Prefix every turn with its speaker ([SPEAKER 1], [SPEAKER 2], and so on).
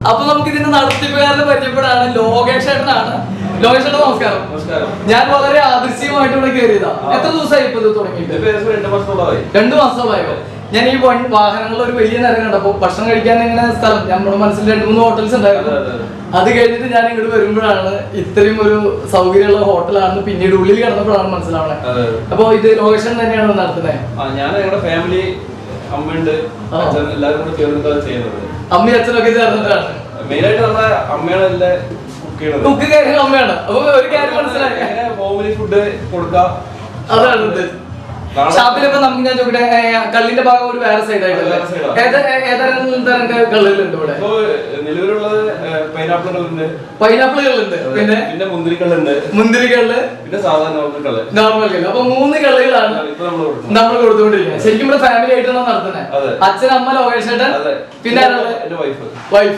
[SPEAKER 1] അപ്പൊ നമുക്ക് ഇതിന്റെ നടത്തിപ്പുകാരനെ പരിചയപ്പെടാണ്. ലോകേഷ് ചേട്ടനാണ്. ലോകേഷ് ചേട്ടൻ നമസ്കാരം. ഞാൻ വളരെ ആദർശീയമായിട്ട് ഇവിടെ കയറിയതാ. എത്ര ദിവസമായി ഇപ്പൊ ഇത് തുടങ്ങിയിട്ട്? 2 മാസമായോ? ഞാൻ ഈ വാഹനങ്ങളിൽ ഒരു വലിയ നിര കണ്ടപ്പോ ഭക്ഷണം കഴിക്കാൻ എങ്ങനെ സ്ഥലം നമ്മുടെ മനസ്സിൽ 2-3 ഹോട്ടൽസ് ഉണ്ടായിരുന്നു. അത് കഴിഞ്ഞിട്ട് ഞാൻ ഇങ്ങോട്ട് വരുമ്പോഴാണ് ഇത്രയും ഒരു സൗകര്യമുള്ള ഹോട്ടലാണെന്ന് പിന്നീട് ഉള്ളിൽ കിടന്നപ്പോഴാണ് മനസ്സിലാവണേ. അപ്പൊ ഇത് ലോകേഷൻ തന്നെയാണ് നടത്തുന്നത്?
[SPEAKER 2] ഞാൻ ഞങ്ങളുടെ ഫാമിലി, അമ്മയുണ്ട്, അച്ഛൻ, എല്ലാവരും കൂടെ ചേർന്നിട്ടാണ് ചെയ്യുന്നത്.
[SPEAKER 1] അമ്മയും അച്ഛനൊക്കെ ചേർന്നിട്ടാണ്.
[SPEAKER 2] മെയിനായിട്ട് നമ്മുടെ അമ്മയാണ് എല്ലാം
[SPEAKER 1] കുക്ക് കാര്യങ്ങൾ അമ്മയാണ്. അപ്പൊ ഒരു കാര്യം മനസ്സിലായി,
[SPEAKER 2] ഹോംലി ഫുഡ് കൊടുക്കാം.
[SPEAKER 1] അതാണ് ഷാപ്പിലൊക്കെ നമുക്ക് ഞാൻ ചോദിക്കട്ടെ, കള്ളിന്റെ ഭാഗം ഒരു വേറെ സൈഡ് ആയിട്ടല്ലേ? ഏതരം കള്ളുകളുണ്ട് ഇവിടെ?
[SPEAKER 2] നിലവിലുള്ളത് പൈനാപ്പിളുകളുണ്ട്,
[SPEAKER 1] പിന്നെ
[SPEAKER 2] മുന്തിരിക്കള്ളുണ്ട്, പിന്നെ സാധാരണ
[SPEAKER 1] നോർമൽ കള്ള്. അപ്പൊ 3 കള്ളുകളാണ് നമ്മൾ കൊടുത്തുകൊണ്ടിരിക്കുന്നത്. ശരിക്കും ഇവിടെ ഫാമിലി ആയിട്ടാണ് നടത്തുന്നത്. അച്ഛൻ, അമ്മ, ലോകേഷ് ചേട്ടൻ, പിന്നെ വൈഫ്.